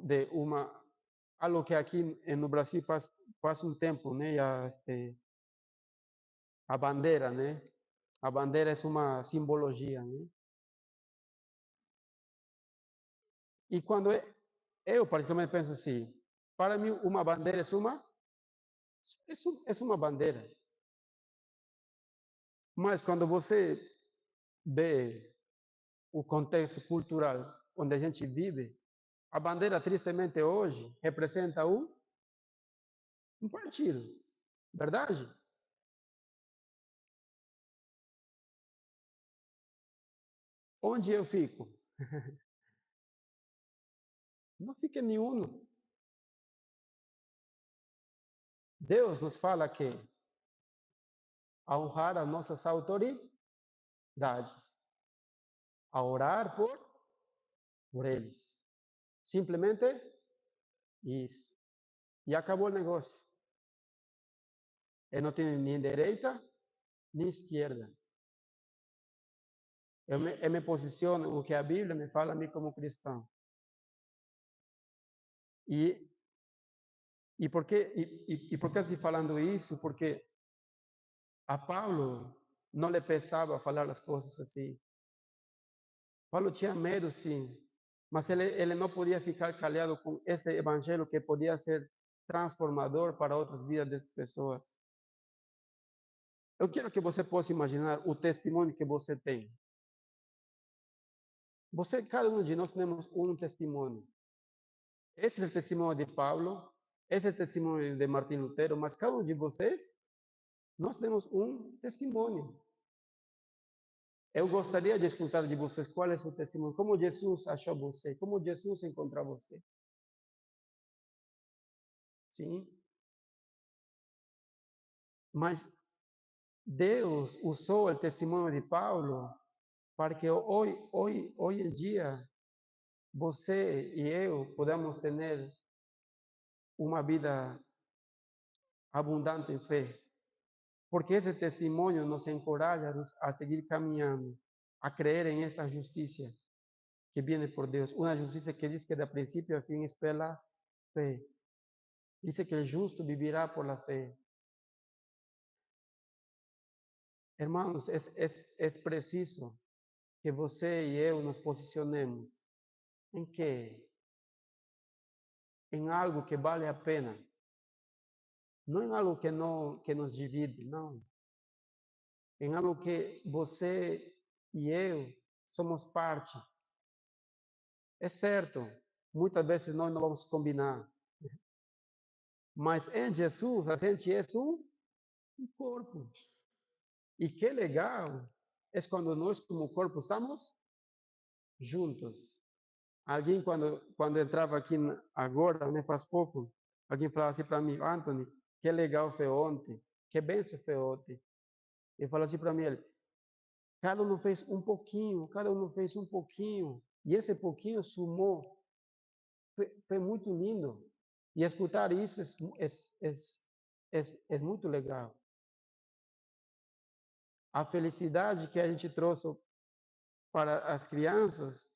de uma algo que aqui no Brasil faz um tempo, né? A bandeira, né? A bandeira é uma simbologia, né? E quando eu particularmente penso assim, para mim uma bandeira é uma bandeira. Mas quando você vê o contexto cultural onde a gente vive, a bandeira, tristemente, hoje, representa um partido, verdade? Onde eu fico? Não fica nenhum. Deus nos fala que a honrar as nossas autoridades, a orar por eles. Simplesmente isso. E acabou o negócio. Eu não tenho nem direita nem esquerda. Eu me posiciono no que a Bíblia me fala a mim como cristão. E, por que eu estou falando isso? Porque a Paulo não lhe pesava falar as coisas assim. Paulo tinha medo, sim, mas ele não podia ficar calhado com esse evangelho que podia ser transformador para outras vidas das pessoas. Eu quero que você possa imaginar o testemunho que você tem. Cada um de nós temos um testemunho. Esse é o testemunho de Paulo, esse é o testemunho de Martim Lutero, mas cada um de vocês, nós temos um testemunho. Eu gostaria de escutar de vocês qual é o seu testemunho, como Jesus achou você, como Jesus encontrou você. sim. Mas Deus usou o testemunho de Paulo para que hoje em dia você e eu podamos ter uma vida abundante em fé. Porque esse testemunho nos encoraja a seguir caminhando, a creer en esta justicia que viene por Dios. Una justicia que dice que de principio a fin es por la fe. Dice que el justo vivirá por la fe. Hermanos, es preciso que você e eu nos posicionemos em que? Em algo que vale a pena. Não em algo que nos divide, não. Em algo que você e eu somos parte. É certo, muitas vezes nós não vamos combinar, mas em Jesus a gente é um corpo. E que legal é quando nós, como corpo, estamos juntos. Alguém, quando entrava aqui agora, né, faz pouco, alguém falava assim para mim: Anthony, que legal foi ontem, que benção foi ontem. Ele falou assim para mim: cada um fez um pouquinho, cada um fez um pouquinho, e esse pouquinho sumou. Foi muito lindo. E escutar isso é muito legal. A felicidade que a gente trouxe para as crianças,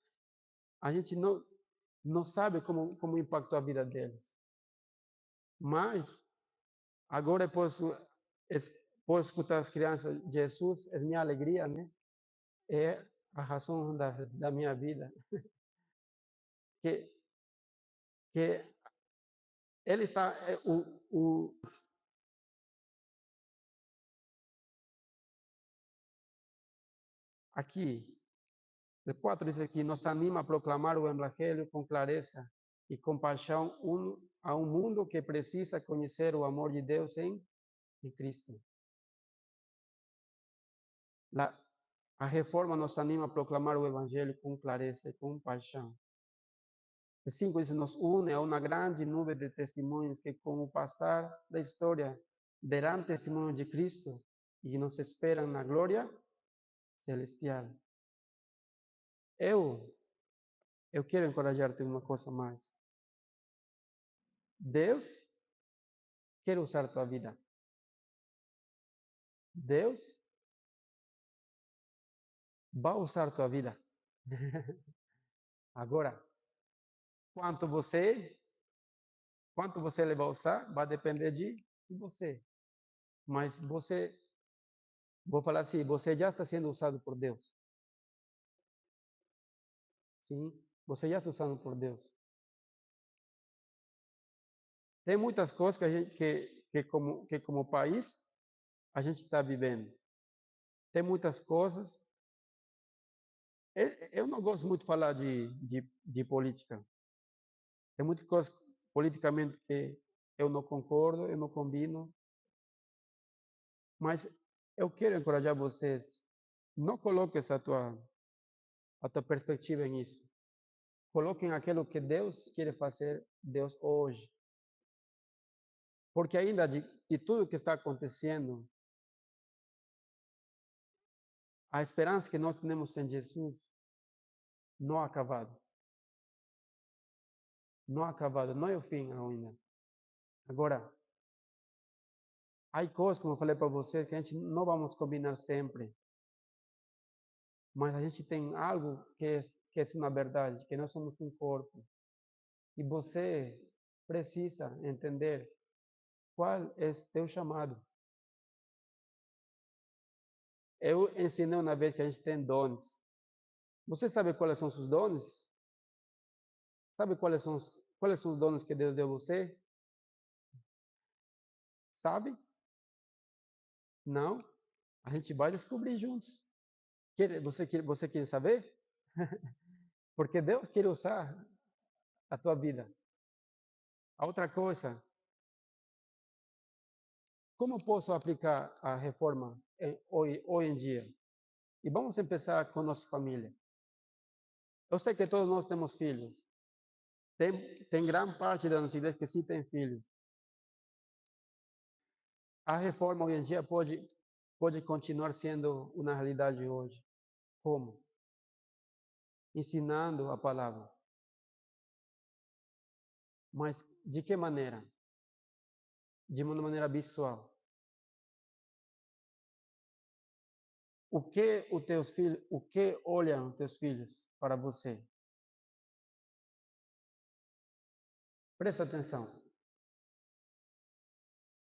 a gente não sabe como impactou a vida deles. Mas agora eu posso escutar as crianças, Jesus é minha alegria, né? É a razão da minha vida. Que, que ele está, aqui, o 4 diz aqui, nos anima a proclamar o Evangelho com clareza e compaixão a um mundo que precisa conhecer o amor de Deus em Cristo. A reforma nos anima a proclamar o Evangelho com clareza e com paixão. O 5 diz, nos une a uma grande nuvem de testemunhos que, com o passar da história, darão testemunho de Cristo e nos esperam na glória celestial. Eu quero encorajar-te uma coisa mais. Deus quer usar tua vida. Deus vai usar tua vida. Agora, quanto você ele vai usar, vai depender de você. Mas vou falar assim, você já está sendo usado por Deus. Sim, você já está usado por Deus. Tem muitas coisas que a gente que como país a gente está vivendo. Tem muitas coisas. Eu não gosto muito de falar de política. Tem muitas coisas politicamente que eu não concordo, eu não combino. Mas eu quero encorajar vocês. Não coloques a tua perspectiva nisso. Coloquem aquilo que Deus quer fazer, Deus hoje. Porque ainda de tudo que está acontecendo, a esperança que nós temos em Jesus não ha acabado. Não ha acabado, não é o fim ainda. Agora, há coisas, como eu falei para vocês, que a gente não vamos combinar sempre. Mas a gente tem algo que é uma verdade, que nós somos um corpo. E você precisa entender qual é teu chamado. Eu ensinei uma vez que a gente tem dons. Você sabe quais são os dons? Sabe quais são os dons que Deus deu a você? Sabe? Não? A gente vai descobrir juntos. Você quer saber? Porque Deus quer usar a tua vida. A outra coisa, como posso aplicar a reforma hoje em dia? E vamos começar com nossa família. Eu sei que todos nós temos filhos. Tem grande parte da nossa igreja que sim tem filhos. A reforma hoje em dia pode continuar sendo uma realidade hoje. Como? Ensinando a palavra. Mas de que maneira? De uma maneira visual. O que olham teus filhos para você? Presta atenção.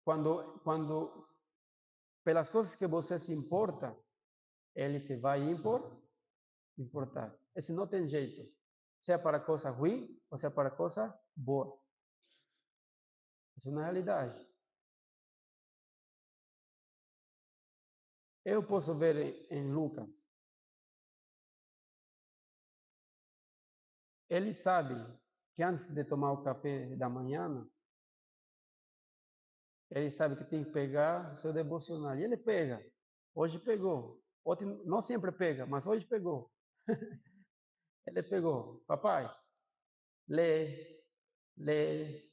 Quando pelas coisas que você se importa, ele se vai importar. Esse não tem jeito. Seja para coisa ruim ou seja para coisa boa. Isso é uma realidade. Eu posso ver em Lucas. Ele sabe que antes de tomar o café da manhã, ele sabe que tem que pegar o seu devocional. E ele pega. Hoje pegou. Ontem não sempre pega, mas hoje pegou. Ele pegou. Papai, lê, lê.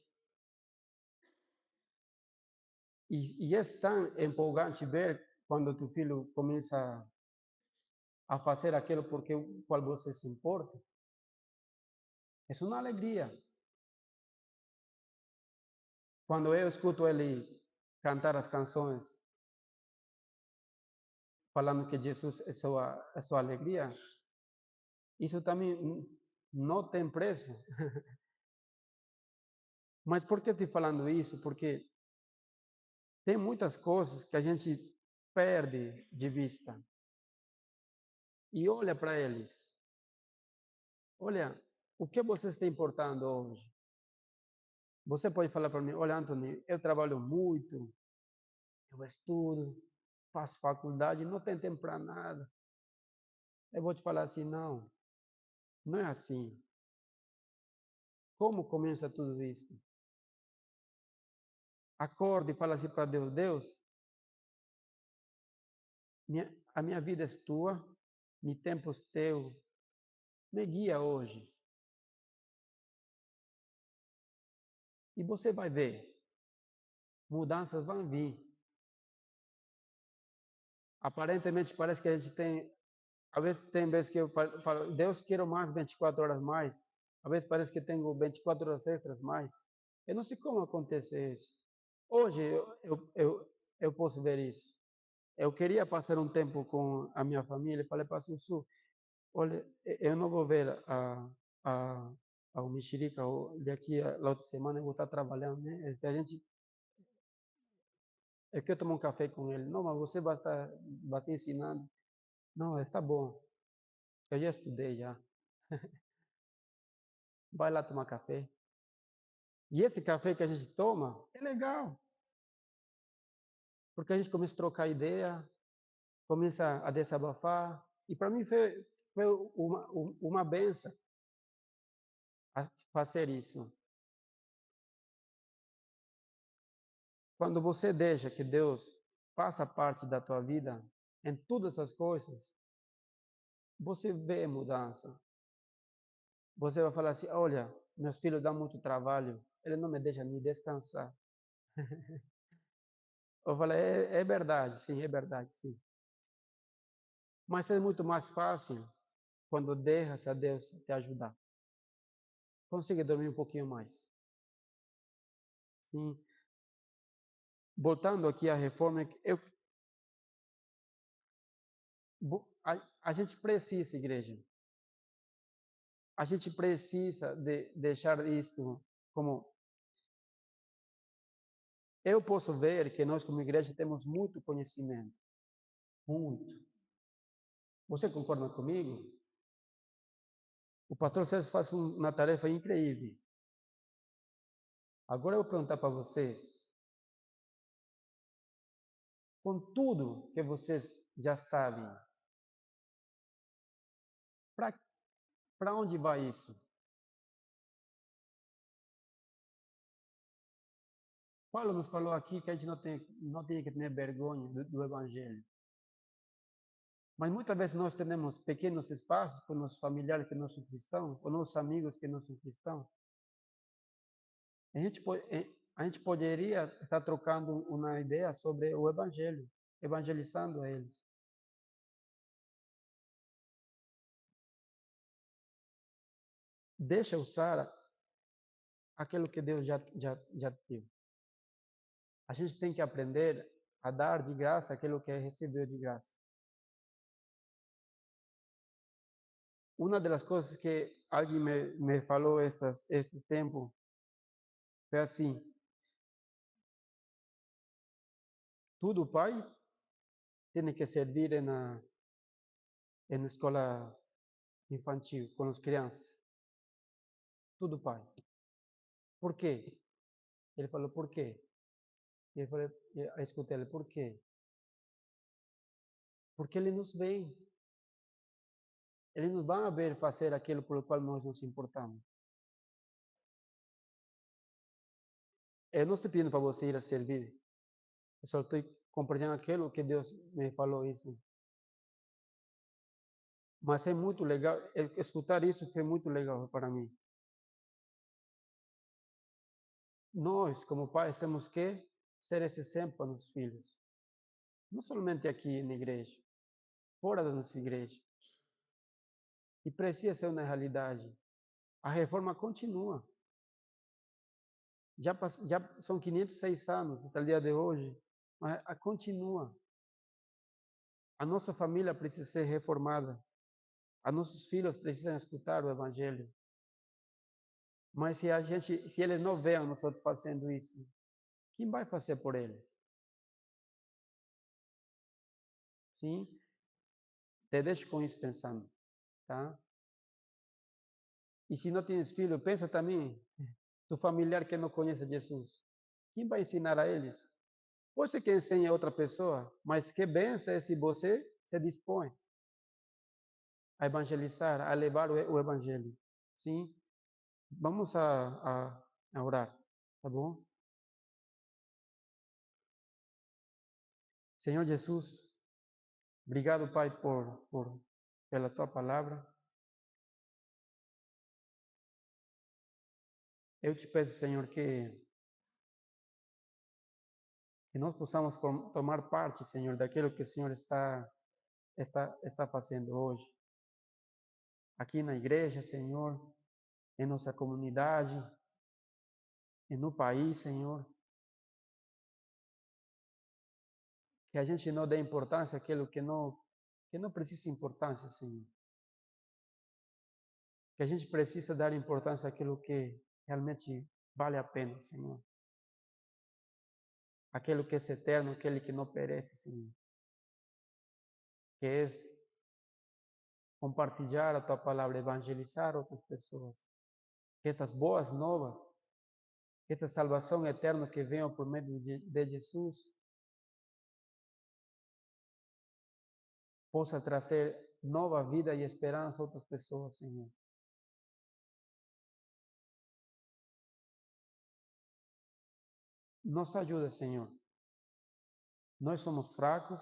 E é tão empolgante ver quando teu filho começa a fazer aquilo porque o qual você se importa. É uma alegria. Quando eu escuto ele cantar as canções falando que Jesus é sua alegria, isso também não tem preço. Mas por que eu estou falando isso? Porque tem muitas coisas que a gente perde de vista. E olha para eles. Olha, o que você está importando hoje? Você pode falar para mim, olha, Anthony, eu trabalho muito, eu estudo, faço faculdade, não tenho tempo para nada. Eu vou te falar assim, não, não é assim. Como começa tudo isso? Acorde e fala assim para Deus, Deus, a minha vida é tua, meu tempo é teu, me guia hoje. E você vai ver, mudanças vão vir. Aparentemente parece que a gente tem, às vezes tem vezes que eu falo, Deus quero mais 24 horas mais. Às vezes parece que tenho 24 horas extras mais. Eu não sei como acontece isso. Hoje eu posso ver isso. Eu queria passar um tempo com a minha família. Falei para a Sussu, olha, eu não vou ver a, ao Mexerica daqui a outra semana, eu vou estar trabalhando, né? A gente, eu quero tomar um café com ele. Não, mas você vai estar ensinando. Não, está bom. Eu já estudei já. Vai lá tomar café. E esse café que a gente toma é legal, porque a gente começa a trocar ideia, começa a desabafar. E para mim foi uma benção fazer isso. Quando você deixa que Deus faça parte da tua vida, em todas as coisas, você vê mudança. Você vai falar assim, olha, meus filhos dão muito trabalho, ele não me deixa me descansar. Eu falei, é verdade, sim, é verdade, sim. Mas é muito mais fácil quando deixas a Deus te ajudar. Consiga dormir um pouquinho mais. Sim. Voltando aqui à reforma, a gente precisa, igreja, a gente precisa de deixar isso como. Eu posso ver que nós, como igreja, temos muito conhecimento. Muito. Você concorda comigo? O pastor César faz uma tarefa incrível. Agora eu vou perguntar para vocês, com tudo que vocês já sabem, para onde vai isso? Paulo nos falou aqui que a gente não tem que ter vergonha do Evangelho. Mas muitas vezes nós temos pequenos espaços com nossos familiares que não são cristãos, com nossos amigos que não são cristãos. A gente pode, a gente poderia estar trocando uma ideia sobre o Evangelho, evangelizando a eles. Deixa usar aquilo que Deus já deu. A gente tem que aprender a dar de graça aquilo que recebeu de graça. Uma das coisas que alguém me falou esse tempo foi assim: tudo pai tem que servir na escola infantil, com as crianças. Tudo pai. Por quê? Ele falou, por quê? E eu falei, eu escutei ele, por quê? Porque ele nos vê. Ele nos vai ver fazer aquilo por qual nós nos importamos. Eu não estou pedindo para você ir a servir. Eu só estou compreendendo aquilo que Deus me falou isso. Mas é muito legal, escutar isso foi muito legal para mim. Nós, como pais, temos que ser esse exemplo para nossos filhos. Não somente aqui na igreja, fora da nossa igreja. E precisa ser uma realidade. A reforma continua. Já são 506 anos até o dia de hoje, mas continua. A nossa família precisa ser reformada. Os nossos filhos precisam escutar o Evangelho. Mas se eles não veem nós outros fazendo isso, quem vai fazer por eles? Sim? Te deixo com isso pensando, tá? E se não tens filho, pensa também, tu familiar que não conhece Jesus. Quem vai ensinar a eles? Pode ser que ensine a outra pessoa, mas que benção é se você se dispõe a evangelizar, a levar o Evangelho. Sim? Vamos a orar, tá bom? Senhor Jesus, obrigado, Pai, pela tua palavra. Eu te peço, Senhor, que nós possamos tomar parte, Senhor, daquilo que o Senhor está fazendo hoje. Aqui na igreja, Senhor, em nossa comunidade, e no país, Senhor. Que a gente não dê importância àquilo que não precisa importância, Senhor. Que a gente precisa dar importância àquilo que realmente vale a pena, Senhor. Aquilo que é eterno, aquele que não perece, Senhor. Que é compartilhar a tua palavra, evangelizar outras pessoas. Que essas boas novas, que essa salvação eterna que venha por meio de Jesus, possa trazer nova vida e esperança a outras pessoas, Senhor. Nos ajuda, Senhor. Nós somos fracos,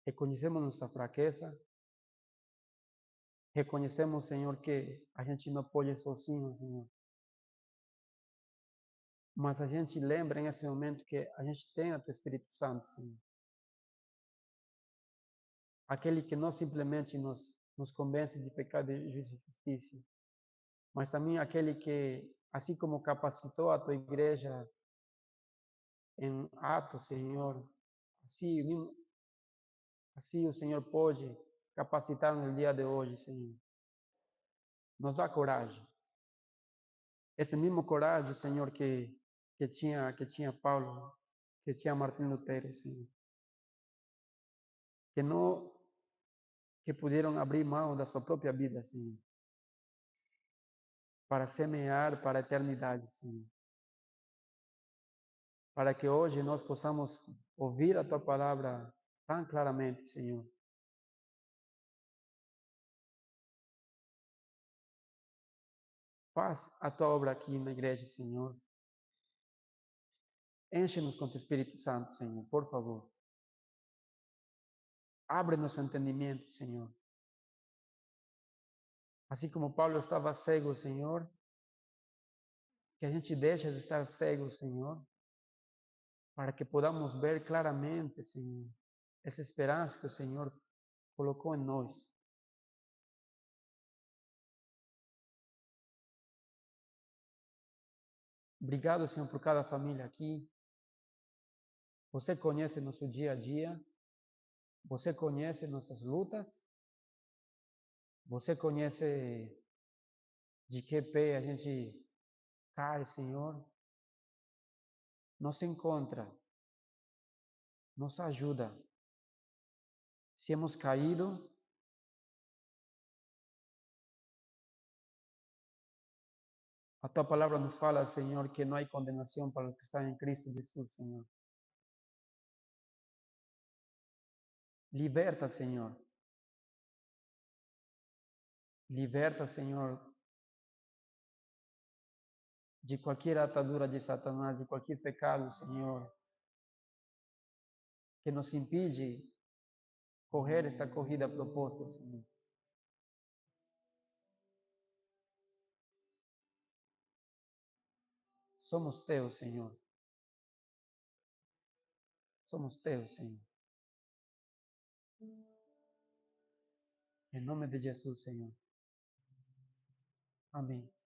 reconhecemos nossa fraqueza, reconhecemos, Senhor, que a gente não pode sozinho, Senhor. Mas a gente lembra nesse momento que a gente tem o Teu Espírito Santo, Senhor. Aquele que não simplesmente nos convence de pecado e justiça, mas também aquele que, assim como capacitou a Tua igreja em Atos, Senhor, assim, assim o Senhor pode capacitar no dia de hoje, Senhor. Nos dá coragem. Esse mesmo coragem, Senhor, que tinha Paulo, que tinha Martin Lutero, Senhor. Que não, que puderam abrir mão da sua própria vida, Senhor. Para semear para a eternidade, Senhor. Para que hoje nós possamos ouvir a Tua palavra tão claramente, Senhor. Faz a Tua obra aqui na igreja, Senhor. Enche-nos com Teu Espírito Santo, Senhor, por favor. Abre nosso entendimento, Senhor. Assim como Paulo estava cego, Senhor, Que a gente deixe de estar cego, Senhor, para que podamos ver claramente, Senhor, essa esperança que o Senhor colocou em nós. Obrigado, Senhor, por cada família aqui. Você conhece nosso dia a dia, você conhece nossas lutas, você conhece de que pé a gente cai, Senhor. Nos encontra, nos ajuda. Se hemos caído, a tua palavra nos fala, Senhor, que não há condenação para os que estão em Cristo Jesus, Senhor. Liberta, Senhor. Liberta, Senhor, de qualquer atadura de Satanás, de qualquer pecado, Senhor, que nos impide correr esta corrida proposta, Senhor. Somos teus, Senhor. Somos teus, Senhor. Em nome de Jesus, Senhor. Amém.